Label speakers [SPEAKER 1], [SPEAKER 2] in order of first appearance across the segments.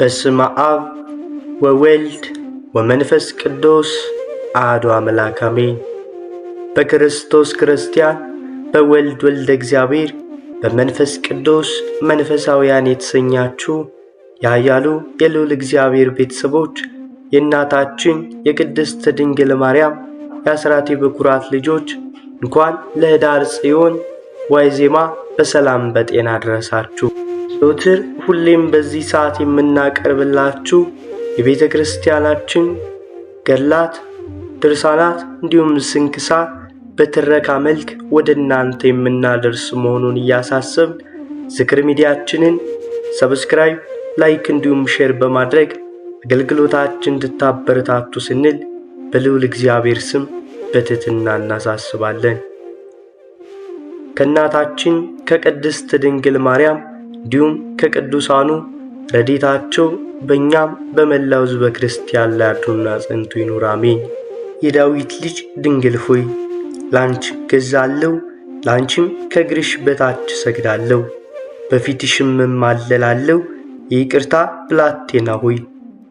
[SPEAKER 1] በስመ አብ ወወልድ ወመንፈስ ቅዱስ አሐዱ አምላክ አሜን። በክርስቶስ ክርስቲያን፣ በወልድ ወልደ እግዚአብሔር፣ በመንፈስ ቅዱስ መንፈሳውያን የተሰኛችሁ ያያሉ የልዑል እግዚአብሔር ቤተሰቦች የእናታችን የቅድስት ድንግል ማርያም የአስራት የበኩራት ልጆች እንኳን ለኅዳር ጽዮን ዋዜማ በሰላም በጤና አደረሳችሁ። ዘወትር ሁሌም በዚህ ሰዓት የምናቀርብላችሁ የቤተ ክርስቲያናችን ገድላት፣ ድርሳናት እንዲሁም ስንክሳር በትረካ መልክ ወደ እናንተ የምናደርስ መሆኑን እያሳሰብን ዝክር ሚዲያችንን ሰብስክራይብ፣ ላይክ እንዲሁም ሼር በማድረግ አገልግሎታችን እንድታበረታቱ ስንል በልዑል እግዚአብሔር ስም በትህትና እናሳስባለን። ከእናታችን ከቅድስት ድንግል ማርያም እንዲሁም ከቅዱሳኑ ረድኤታቸው በእኛም በመላው ሕዝበ ክርስቲያን ላይ አድሮና ጸንቶ ይኑር አሜን። የዳዊት ልጅ ድንግል ሆይ ላንቺ እገዛለሁ፣ ላንቺም ከእግርሽ በታች እሰግዳለሁ፣ በፊትሽም እማለላለሁ። የይቅርታ ብላቴና ሆይ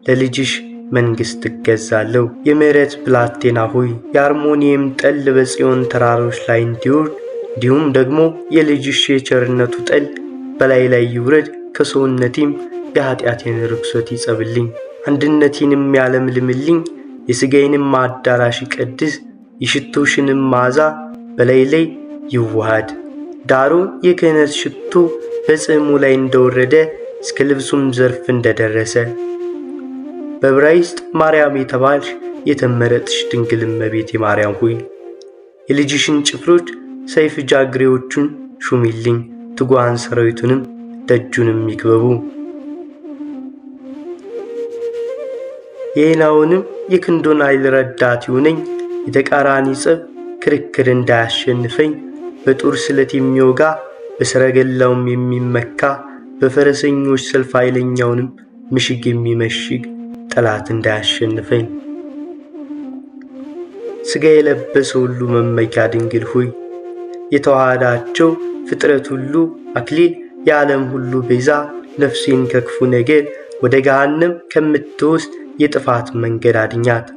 [SPEAKER 1] ለልጅሽ መንግሥት እገዛለሁ። የምሕረት ብላቴና ሆይ የአርሞንየም ጠል በጽዮን ተራሮች ላይ እንዲወርድ እንዲሁም ደግሞ የልጅሽ የቸርነቱ ጠል በላይ ላይ ይውረድ። ከሰውነቴም የኃጢአቴን ርኩሰት ይጸብልኝ፣ አንድነቴንም ያለምልምልኝ። የሥጋዬንም አዳራሽ ይቀድስ፣ የሽቶሽንም መዓዛ በላይ ላይ ይዋሃድ። ዳሩ የክህነት ሽቶ በጽሕሙ ላይ እንደወረደ እስከ ልብሱም ዘርፍ እንደደረሰ በዕብራይስጥ ማርያም የተባልሽ የተመረጥሽ ድንግል እመቤቴ ማርያም ሆይ የልጅሽን ጭፍሮች ሰይፍ ጃግሬዎቹን ሹሚልኝ፣ ትጉሃን ሰራዊቱንም ደጁንም ይክበቡ። የዔናውንም የክንዱን ኃይል ረዳት ይሁነኝ። የተቃራኒ ጸብ ክርክር እንዳያሸንፈኝ በጦር ስለት የሚወጋ በሰረገላውም የሚመካ በፈረሰኞች ሰልፍ ኃይለኛውንም ምሽግ የሚመሽግ ጠላት እንዳያሸንፈኝ። ሥጋ የለበሰ ሁሉ መመኪያ ድንግል ሆይ የተዋሃዳቸው ፍጥረት ሁሉ አክሊል የዓለም ሁሉ ቤዛ ነፍሴን ከክፉ ነገር ወደ ገሃነም ከምትወስድ የጥፋት መንገድ አድኛት።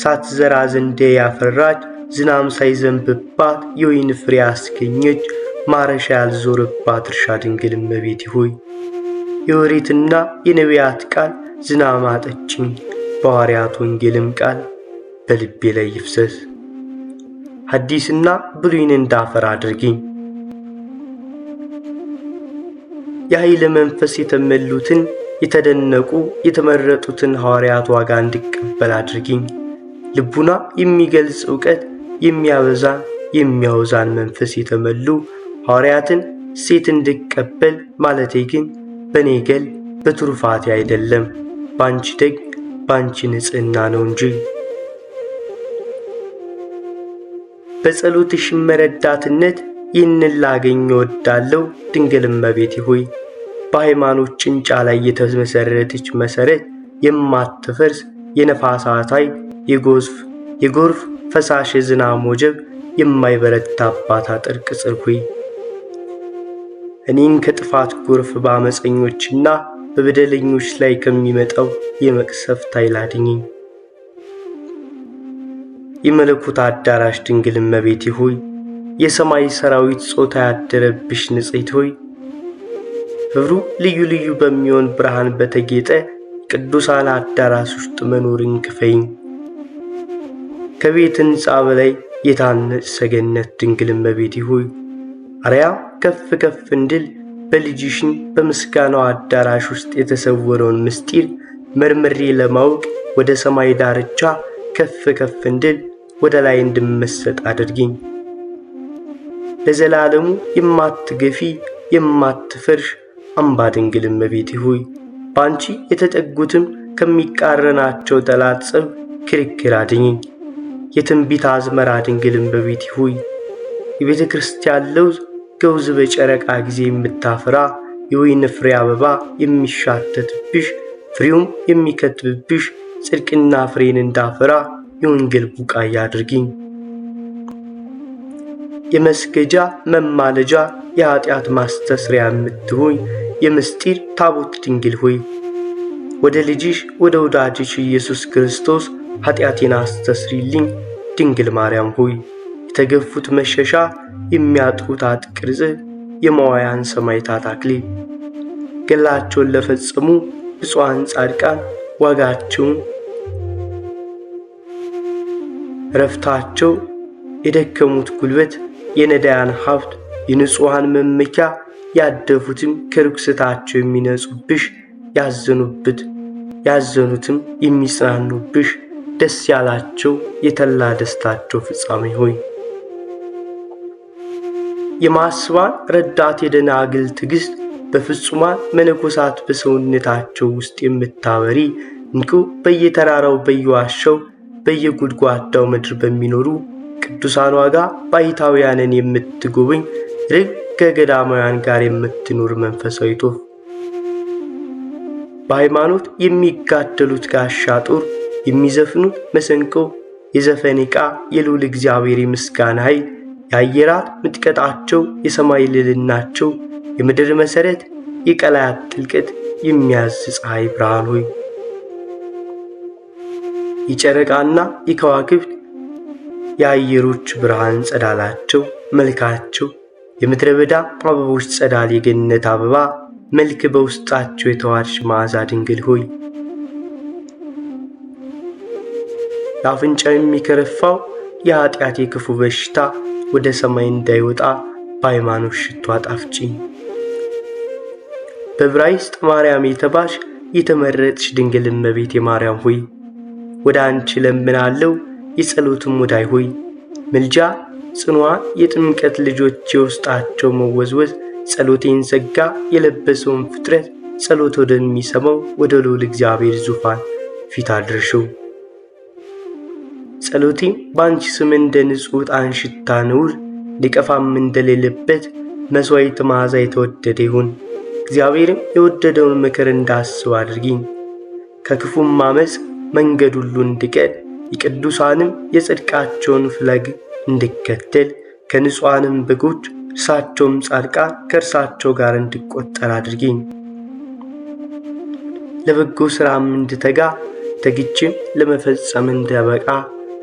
[SPEAKER 1] ሳትዘራ ዘንዴ ያፈራች ዝናም ሳይዘንብባት የወይን ፍሬ ያስገኘች ማረሻ ያልዞረባት እርሻ ድንግል እመቤቴ ሆይ የኦሪትና የነቢያት ቃል ዝናም አጠጭኝ፣ በሐዋርያት ወንጌልም ቃል በልቤ ላይ ይፍሰስ። ሐዲስና ብሉይን እንዳፈራ አድርጊኝ። የኃይል መንፈስ የተመሉትን የተደነቁ የተመረጡትን ሐዋርያት ዋጋ እንድቀበል አድርጊኝ። ልቡና የሚገልጽ ዕውቀት የሚያወዛን መንፈስ የተመሉ ሐዋርያትን ሴት እንድቀበል ማለቴ ግን በኔ ገል በትሩፋቴ አይደለም፣ ባንቺ ደግ ባንቺ ንጽሕና ነው እንጂ። በጸሎትሽ መረዳትነት ይህንን ላገኝ እወዳለሁ። ድንግል እመቤቴ ሆይ በሃይማኖት ጭንጫ ላይ የተመሠረተች መሠረት የማትፈርስ የነፋሳት ኃይል የጎርፍ ፈሳሽ የዝናብ ወጀብ የማይበረታባት አጥር ቅጽር ሆይ እኔን ከጥፋት ጎርፍ በአመፀኞችና በበደለኞች ላይ ከሚመጣው የመቅሰፍት ኃይል አድኝኝ። የመለኮት አዳራሽ ድንግል እመቤቴ ሆይ የሰማይ ሰራዊት ጾታ ያደረብሽ ንጽሕት ሆይ ኅብሩ ልዩ ልዩ በሚሆን ብርሃን በተጌጠ ቅዱሳን አዳራሽ ውስጥ መኖርን ክፈይኝ። ከቤት ሕንፃ በላይ የታነጸ ሰገነት ድንግል እመቤቴ ሆይ አርያም ከፍ ከፍ እንድል በልጅሽን በምስጋናው አዳራሽ ውስጥ የተሰወረውን ምስጢር መርምሬ ለማወቅ ወደ ሰማይ ዳርቻ ከፍ ከፍ እንድል ወደ ላይ እንድመሰጥ አድርጊኝ። ለዘላለሙ የማትገፊ የማትፈርሽ አምባ ድንግል እመቤቴ ሆይ ባንቺ የተጠጉትም ከሚቃረናቸው ጠላት ጸብ ክርክር አድኝኝ። የትንቢት አዝመራ ድንግል እመቤቴ ሆይ የቤተ ክርስቲያን ለውዝ ገውዝ በጨረቃ ጊዜ የምታፈራ የወይን ፍሬ አበባ የሚሻተትብሽ ፍሬውም የሚከትብብሽ ጽድቅና ፍሬን እንዳፈራ የወንጌል ቡቃያ አድርጊኝ። የመስገጃ መማለጃ የኃጢአት ማስተስሪያ የምትሆኝ የምስጢር ታቦት ድንግል ሆይ ወደ ልጅሽ ወደ ወዳጅሽ ኢየሱስ ክርስቶስ ኃጢአቴን አስተስሪልኝ። ድንግል ማርያም ሆይ የተገፉት መሸሻ፣ የሚያጡት ቅርጽ፣ የመዋያን ሰማዕታት አክሊል ገላቸውን ለፈጸሙ ብፁዓን ጻድቃን ዋጋቸውን ረፍታቸው የደከሙት ጉልበት፣ የነዳያን ሀብት፣ የንጹሐን መመኪያ ያደፉትም ከርኩሰታቸው የሚነጹብሽ፣ ያዘኑትም የሚጽናኑብሽ፣ ደስ ያላቸው የተላ ደስታቸው ፍጻሜ ሆይ የማስባን ረዳት የደናግል ትዕግሥት በፍጹማን መነኮሳት በሰውነታቸው ውስጥ የምታበሪ እንቁ በየተራራው በየዋሻው በየጉድጓዳው ምድር በሚኖሩ ቅዱሳን ዋጋ ባሕታውያንን የምትጎበኝ ርግ ከገዳማውያን ጋር የምትኖር መንፈሳዊ ጦር በሃይማኖት የሚጋደሉት ጋሻ ጦር የሚዘፍኑት መሰንቆ የዘፈን ዕቃ የልዑል እግዚአብሔር ምስጋና ኃይል የአየራት ምጥቀታቸው የሰማይ ልዕልናቸው የምድር መሠረት የቀላያት ጥልቀት የሚያዝ ፀሐይ ብርሃን ሆይ የጨረቃና የከዋክብት የአየሮች ብርሃን ጸዳላቸው መልካቸው የምድረ በዳ አበቦች ጸዳል የገነት አበባ መልክ በውስጣቸው የተዋርሽ መዓዛ ድንግል ሆይ ለአፍንጫ የሚከረፋው የኃጢአት የክፉ በሽታ ወደ ሰማይ እንዳይወጣ በሃይማኖት ሽቶ አጣፍጪኝ። በዕብራይስጥ ማርያም የተባልሽ የተመረጥሽ ድንግል እመቤቴ ማርያም ሆይ ወደ አንቺ ለምናለው የጸሎትም ሙዳይ ሆይ ምልጃ ጽኑዓን የጥምቀት ልጆች የውስጣቸው መወዝወዝ ጸሎቴን ዘጋ የለበሰውን ፍጥረት ጸሎት ወደሚሰማው ወደ ልዑል እግዚአብሔር ዙፋን ፊት አድርሽው። ጸሎቴም በአንቺ ስም እንደ ንጹሕ ዕጣን ሽታ ነውር ሊቀፋም እንደሌለበት መሥዋዕት መዓዛ የተወደደ ይሁን። እግዚአብሔርም የወደደውን ምክር እንዳስብ አድርጊኝ። ከክፉም ዓመፅ መንገድ ሁሉ እንድቀር የቅዱሳንም የጽድቃቸውን ፍለግ እንድከተል ከንጹሐንም በጎች እርሳቸውም ጻድቃን ከእርሳቸው ጋር እንድቆጠር አድርጊኝ። ለበጎ ሥራም እንድተጋ ተግቼም ለመፈጸም እንዳበቃ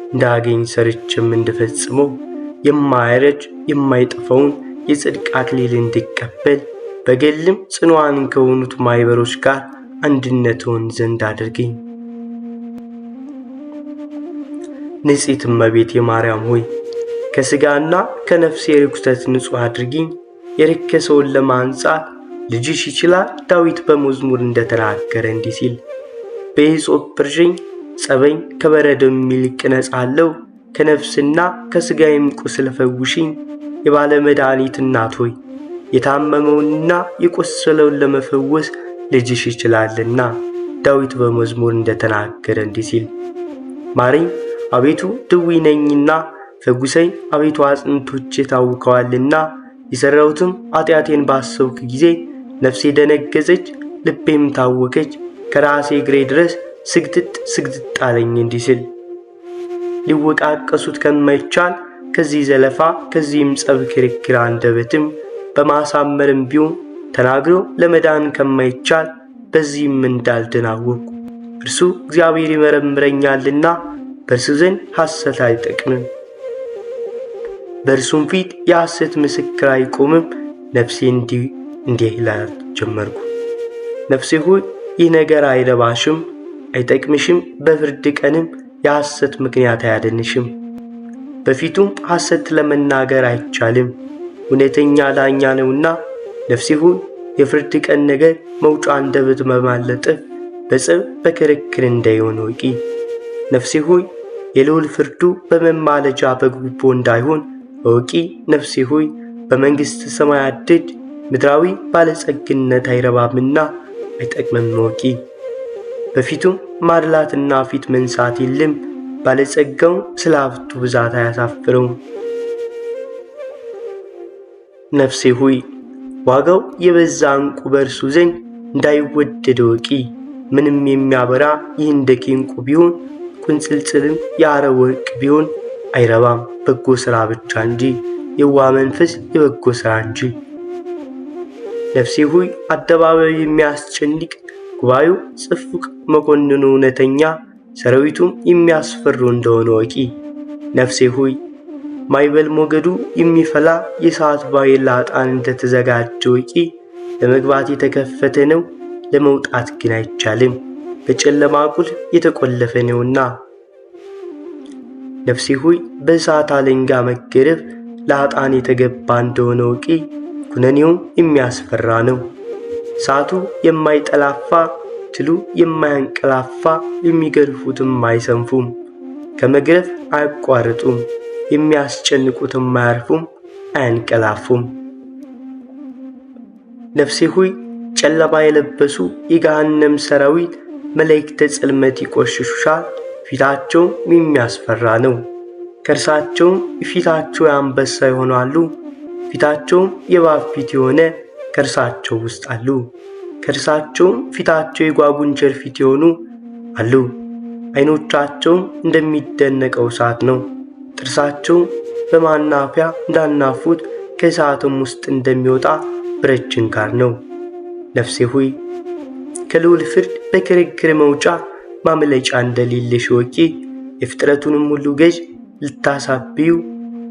[SPEAKER 1] እንዳገኝ ሰርቼም እንድፈጽመው የማያረጅ የማይጠፋውን የጽድቅ አክሊል እንድቀበል በገድልም ጽኑዓን ከሆኑት ማኅበሮች ጋር አንድነትን ዘንድ አድርጊኝ። ንጽሕት እመቤቴ ማርያም ሆይ ከሥጋና ከነፍሴ ርኵሰት ንጹሕ አድርጊኝ። የረከሰውን ለማንጻት ልጅሽ ይችላል ዳዊት በመዝሙር እንደተናገረ እንዲህ ሲል በሂሶጵ እርጨኝ ጸበኝ ከበረዶም ይልቅ እነጻለሁ ከነፍስና ከሥጋዬም ቁስል ፈውሽኝ። የባለ መድኃኒት እናት ሆይ የታመመውንና የቆሰለውን ለመፈወስ ልጅሽ ይችላልና ዳዊት በመዝሙር እንደተናገረ እንዲህ ሲል ማረኝ አቤቱ ድውይ ነኝና ፈውሰኝ አቤቱ አጥንቶቼ ታውከዋልና። የሠራሁትም ኃጢአቴን ባሰብኩ ጊዜ ነፍሴ ደነገዘች ልቤም ታወከች ከራሴ እግሬ ድረስ ስግጥጥ አለኝ እንዲህ ሲል ሊወቃቀሱት ከማይቻል ከዚህ ዘለፋ ከዚህም ጸብ ክርክር አንደበትም በማሳመርም ቢሆን ተናግሮ ለመዳን ከማይቻል በዚህም እንዳልድን አወቅሁ። እርሱ እግዚአብሔር ይመረምረኛልና በእርሱ ዘንድ ሐሰት አይጠቅምም፣ በእርሱም ፊት የሐሰት ምስክር አይቆምም። ነፍሴ እንዲህ ይላል ጀመርኩ ነፍሴ ሆይ ይህ ነገር አይረባሽም አይጠቅምሽም፣ በፍርድ ቀንም የሐሰት ምክንያት አያድንሽም። በፊቱም ሐሰት ለመናገር አይቻልም፣ እውነተኛ ዳኛ ነውና። ነፍሴ ሆይ የፍርድ ቀን ነገር መውጫ አንደበት በማለጠፍ በጸብ በክርክር እንዳይሆን ወቂ። ነፍሴ ሆይ የልዑል ፍርዱ በመማለጃ በጉቦ እንዳይሆን እወቂ። ነፍሴ ሆይ በመንግሥተ ሰማያት ደጅ ምድራዊ ባለጸግነት አይረባምና አይጠቅምም እወቂ። በፊቱም ማድላትና ፊት መንሳት የለም፣ ባለጸጋው ስለ ሀብቱ ብዛት አያሳፍረውም። ነፍሴ ሆይ ዋጋው የበዛ ዕንቁ በእርሱ ዘንድ እንዳይወደድ እወቂ። ምንም የሚያበራ ይህ እንደ ዕንቁ ቢሆን ቁንጽልጽልም የአረብ ወርቅ ቢሆን አይረባም፣ በጎ ሥራ ብቻ እንጂ የዋህ መንፈስ የበጎ ሥራ እንጂ። ነፍሴ ሆይ አደባባዩ የሚያስጨንቅ ጉባኤው ጽፉቅ መኮንኑ እውነተኛ ሰራዊቱም የሚያስፈሩ እንደሆነ ወቂ። ነፍሴ ሆይ ማዕበል ሞገዱ የሚፈላ የእሳት ባሕር ለኃጥአን እንደተዘጋጀ ወቂ። ለመግባት የተከፈተ ነው፣ ለመውጣት ግን አይቻልም፣ በጨለማ ቁልፍ የተቆለፈ ነውና። ነፍሴ ሆይ በእሳት አለንጋ መገረፍ ለኃጥአን የተገባ እንደሆነ ወቂ። ኩነኔውም የሚያስፈራ ነው። እሳቱ የማይጠላፋ ትሉ የማያንቀላፋ የሚገርፉትም አይሰንፉም፣ ከመግረፍ አያቋርጡም፣ የሚያስጨንቁትም አያርፉም፣ አያንቀላፉም። ነፍሴ ሆይ ጨለማ የለበሱ የገሃነም ሰራዊት መላእክተ ጽልመት ይቆሽሹሻል፣ ፊታቸውም የሚያስፈራ ነው። ከእርሳቸውም ፊታቸው የአንበሳ ይሆናሉ፣ ፊታቸውም የእባብ ፊት የሆነ ከእርሳቸው ውስጥ አሉ። ከእርሳቸውም ፊታቸው የጓጉንቸር ፊት የሆኑ አሉ። ዓይኖቻቸውም እንደሚደነቀው እሳት ነው። ጥርሳቸውም በማናፊያ እንዳናፉት ከእሳትም ውስጥ እንደሚወጣ ብረት ችንካር ነው። ነፍሴ ሆይ ከልዑል ፍርድ በክርክር መውጫ ማምለጫ እንደሌለሽ ወቂ። የፍጥረቱንም ሁሉ ገዥ ልታሳብዩ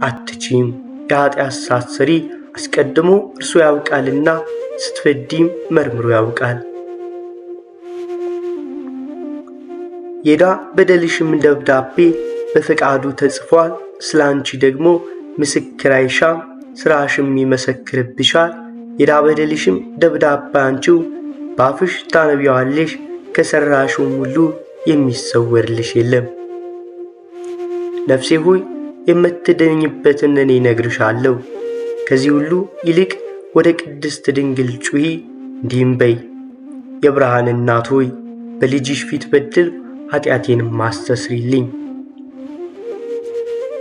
[SPEAKER 1] አትችይም። የኃጢአት ሳትሰሪ አስቀድሞ እርሱ ያውቃልና ስትፈዲም መርምሮ ያውቃል። የዕዳ በደልሽም ደብዳቤ በፈቃዱ ተጽፏል። ስለ አንቺ ደግሞ ምስክር አይሻም፣ ሥራሽም ይመሰክርብሻል። የዕዳ በደልሽም ደብዳቤ አንቺው በአፍሽ ታነቢዋለሽ፣ ከሠራሽውም ሁሉ የሚሰወርልሽ የለም። ነፍሴ ሆይ የምትድኝበትን እኔ እነግርሻለሁ። ከዚህ ሁሉ ይልቅ ወደ ቅድስት ድንግል ጩኺ፣ እንዲህም በይ፣ የብርሃን እናት ሆይ በልጅሽ ፊት በድል ኃጢአቴንም አስተስሪልኝ።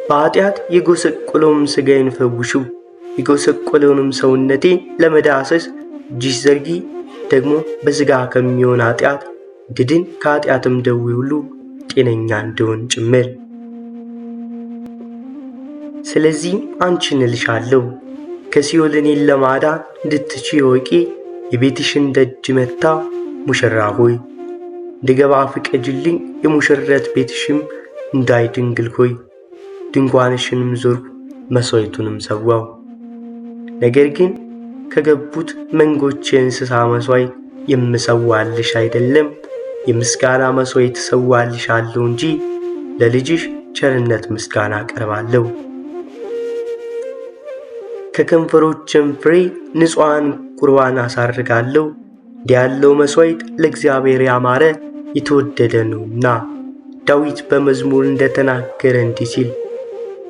[SPEAKER 1] በኃጢአት የጎሰቆለውም ሥጋዬን ፈውሽው፣ የጎሰቆለውንም ሰውነቴ ለመዳሰስ እጅሽ ዘርጊ። ደግሞ በሥጋ ከሚሆን ኃጢአት ድድን፣ ከኃጢአትም ደዌ ሁሉ ጤነኛ እንደሆን ጭምር። ስለዚህም አንቺን እልሻለሁ፣ ከሲኦል እኔን ለማዳን እንድትችዪ እወቂ። የቤትሽን ደጅ መታ ሙሽራ ሆይ እንድገባ ፍቀጅልኝ። የሙሽረት ቤትሽም እንዳይ ድንግል ሆይ ድንኳንሽንም ዞርኩ፣ መሥዋዕቱንም ሰዋው። ነገር ግን ከገቡት መንጎች የእንስሳ መሥዋዕት የምሰዋልሽ አይደለም፣ የምስጋና መሥዋዕት እሰዋልሻለሁ እንጂ ለልጅሽ ቸርነት ምስጋና አቀርባለሁ። ከከንፈሮችም ፍሬ ንጹሐን ቁርባን አሳርጋለሁ። እንዲህ ያለው መሥዋዕት ለእግዚአብሔር ያማረ የተወደደ ነውና። ዳዊት በመዝሙር እንደተናገረ እንዲህ ሲል፣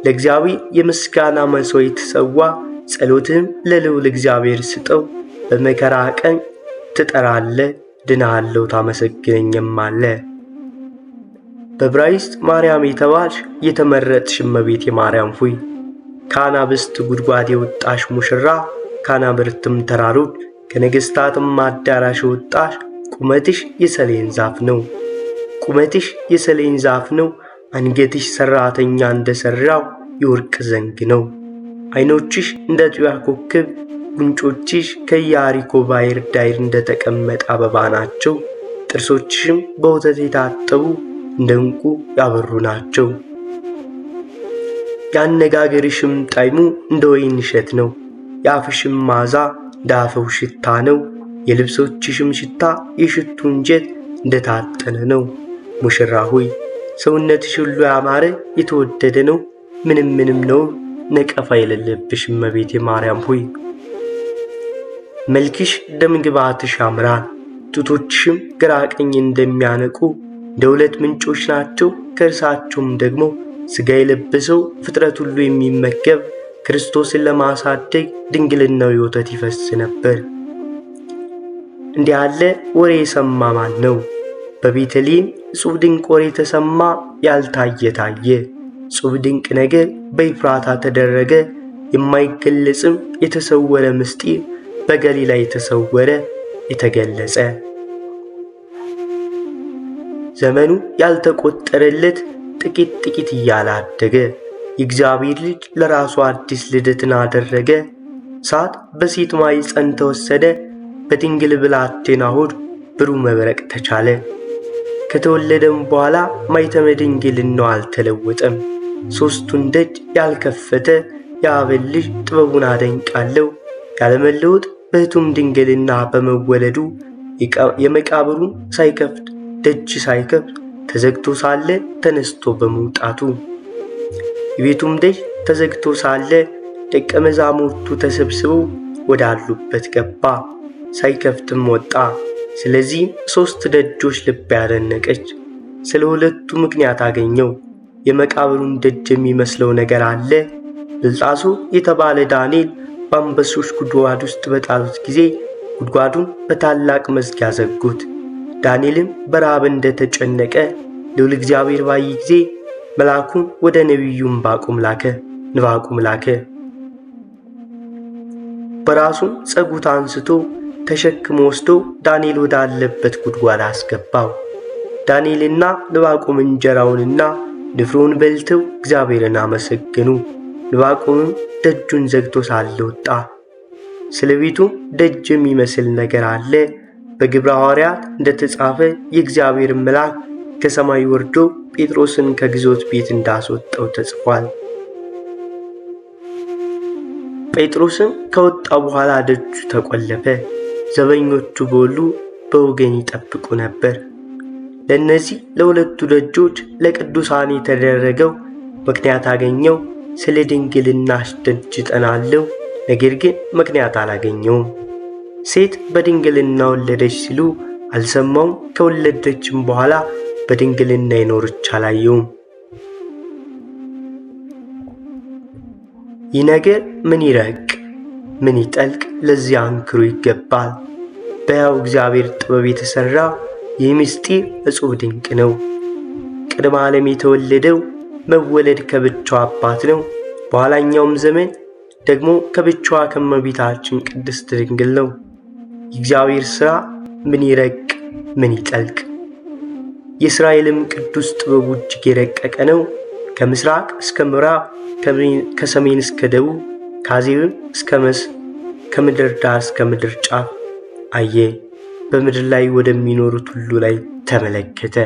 [SPEAKER 1] ለእግዚአብሔር የምስጋና መሥዋዕት ሰዋ፣ ጸሎትህም ለልዑል እግዚአብሔር ስጠው። በመከራ ቀን ትጠራለህ፣ ድናሃለሁ፣ ታመሰግነኝማለህ። በዕብራይስጥ ማርያም የተባልሽ የተመረጥሽ እመቤቴ ማርያም ሆይ ከአናብስት ጉድጓድ የወጣሽ ሙሽራ፣ ከአናብርትም ተራሮች ከነገሥታትም አዳራሽ የወጣሽ ቁመትሽ የሰሌን ዛፍ ነው። ቁመትሽ የሰሌን ዛፍ ነው። አንገትሽ ሠራተኛ እንደሠራው የወርቅ ዘንግ ነው። ዓይኖችሽ እንደ ጥያ ኮከብ፣ ጉንጮችሽ ከኢያሪኮ ባሕር ዳር እንደተቀመጠ አበባ ናቸው። ጥርሶችሽም በወተት የታጠቡ እንደ ዕንቁ ያበሩ ናቸው። ያነጋገርሽም ጣዕሙ እንደ ወይን እሸት ነው። የአፍሽም መዓዛ እንደ አፈው ሽታ ነው። የልብሶችሽም ሽታ የሽቱ እንጨት እንደ ታጠነ ነው። ሙሽራ ሆይ ሰውነትሽ ሁሉ ያማረ የተወደደ ነው። ምንም ነው ነቀፋ የሌለብሽ እመቤቴ ማርያም ሆይ መልክሽ ደምግባትሽ ያምራል። ጡቶችሽም ግራ ቀኝ እንደሚያነቁ እንደ ሁለት ምንጮች ናቸው። ከእርሳቸውም ደግሞ ሥጋ የለበሰው ፍጥረት ሁሉ የሚመገብ ክርስቶስን ለማሳደግ ድንግልናው የወተት ይፈስ ነበር። እንዲህ ያለ ወሬ የሰማ ማን ነው? በቤተልሔም እጹብ ድንቅ ወሬ ተሰማ፣ ያልታየ ታየ። እጹብ ድንቅ ነገር በኤፍራታ ተደረገ። የማይገለጽም የተሰወረ ምስጢር በገሊላ የተሰወረ የተገለጸ። ዘመኑ ያልተቆጠረለት ጥቂት እያለ አደገ። የእግዚአብሔር ልጅ ለራሱ አዲስ ልደትን አደረገ። እሳት በሴት ማኅፀን ተወሰደ። በድንግል ብላቴና ሆድ ብሩህ መብረቅ ተቻለ። ከተወለደም በኋላ ማኅተመ ድንግልናው አልተለወጠም። ሦስቱን ደጅ ያልከፈተ የአብን ልጅ ጥበቡን አደንቃለሁ ያለመለወጥ በሕቱም ድንግልና በመወለዱ የመቃብሩን ሳይከፍት ደጅ ሳይከፍት ተዘግቶ ሳለ ተነስቶ በመውጣቱ የቤቱም ደጅ ተዘግቶ ሳለ ደቀ መዛሙርቱ ተሰብስበው ወዳሉበት ገባ፣ ሳይከፍትም ወጣ። ስለዚህ ሦስት ደጆች ልብ ያደነቀች። ስለ ሁለቱ ምክንያት አገኘው። የመቃብሩን ደጅ የሚመስለው ነገር አለ። ብልጣሶር የተባለ ዳንኤል በአንበሶች ጉድጓድ ውስጥ በጣሉት ጊዜ ጉድጓዱን በታላቅ መዝጊያ ዘጉት። ዳንኤልም በረሃብ እንደተጨነቀ ልዑል እግዚአብሔር ባየ ጊዜ መልአኩን ወደ ነቢዩ ዕንባቆም ላከ። በራሱም ጸጉት አንስቶ ተሸክሞ ወስዶ ዳንኤል ወዳለበት ጉድጓድ አስገባው። ዳንኤልና ዕንባቆም እንጀራውንና ንፍሮውን በልተው እግዚአብሔርን አመሰገኑ። ዕንባቆምም ደጁን ዘግቶ ሳለ ወጣ። ስለ ቤቱ ደጅ የሚመስል ነገር አለ። በግብረ ሐዋርያት እንደተጻፈ የእግዚአብሔር መልአክ ከሰማይ ወርዶ ጴጥሮስን ከግዞት ቤት እንዳስወጣው ተጽፏል። ጴጥሮስም ከወጣ በኋላ ደጁ ተቆለፈ። ዘበኞቹ በሁሉ በወገን ይጠብቁ ነበር። ለእነዚህ ለሁለቱ ደጆች ለቅዱሳን የተደረገው ምክንያት አገኘው። ስለ ድንግልናሽ ደጅ እጠናለሁ፣ ነገር ግን ምክንያት አላገኘውም። ሴት በድንግልና ወለደች ሲሉ አልሰማውም። ከወለደችም በኋላ በድንግልና የኖረች አላየውም። ይህ ነገር ምን ይረቅ ምን ይጠልቅ ለዚያ አንክሮ ይገባል። በሕያው እግዚአብሔር ጥበብ የተሠራ ይህ ምስጢር እጹብ ድንቅ ነው። ቅድመ ዓለም የተወለደው መወለድ ከብቻው አባት ነው። በኋላኛውም ዘመን ደግሞ ከብቻዋ ከእመቤታችን ቅድስት ድንግል ነው። የእግዚአብሔር ሥራ ምን ይረቅ ምን ይጠልቅ። የእስራኤልም ቅዱስ ጥበቡ እጅግ የረቀቀ ነው። ከምሥራቅ እስከ ምዕራብ፣ ከሰሜን እስከ ደቡብ፣ ከአዜብም እስከ ከምድር ዳር እስከ ምድር ጫፍ አየ። በምድር ላይ ወደሚኖሩት ሁሉ ላይ ተመለከተ።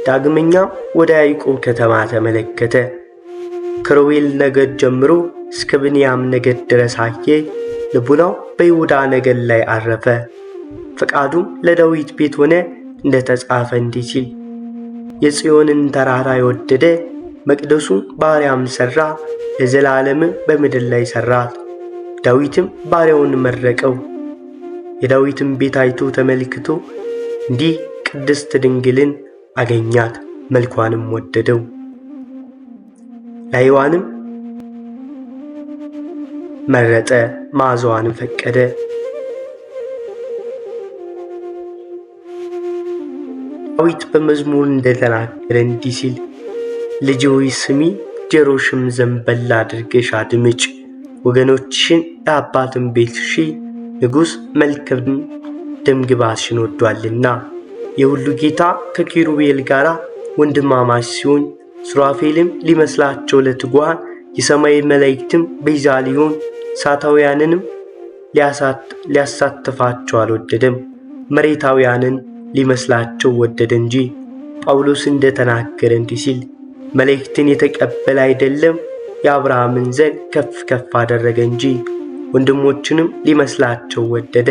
[SPEAKER 1] ዳግመኛም ወደ ያዕቆብ ከተማ ተመለከተ። ከሮቤል ነገድ ጀምሮ እስከ ብንያም ነገድ ድረስ አየ። ልቡናው በይሁዳ ነገድ ላይ አረፈ። ፈቃዱም ለዳዊት ቤት ሆነ። እንደ ተጻፈ እንዲህ ሲል የጽዮንን ተራራ የወደደ መቅደሱን በአርያም ሠራ፣ ለዘላለምም በምድር ላይ ሠራት። ዳዊትም ባሪያውን መረቀው። የዳዊትም ቤት አይቶ ተመልክቶ እንዲህ ቅድስት ድንግልን አገኛት፣ መልኳንም ወደደው። ላይዋንም መረጠ፣ መዓዛዋንም ፈቀደ። ዳዊት በመዝሙር እንደተናገረ እንዲህ ሲል ልጄ ሆይ ስሚ፣ ጆሮሽም ዘንበል አድርገሽ አድምጭ። ወገኖችሽን የአባትን ቤት እሺ፣ ንጉሥ መልካም ደምግባትሽን ወዷልና። የሁሉ ጌታ ከኪሩቤል ጋር ወንድማማች ሲሆን ሱራፌልም ሊመስላቸው ለትጉሃን የሰማይ መላእክትም ቤዛ ሊሆን እሳታውያንንም ሊያሳትፋቸው አልወደደም፣ መሬታውያንን ሊመስላቸው ወደደ እንጂ። ጳውሎስ እንደተናገረ እንዲህ ሲል መላእክትን የተቀበለ አይደለም፣ የአብርሃምን ዘር ከፍ ከፍ አደረገ እንጂ። ወንድሞችንም ሊመስላቸው ወደደ፣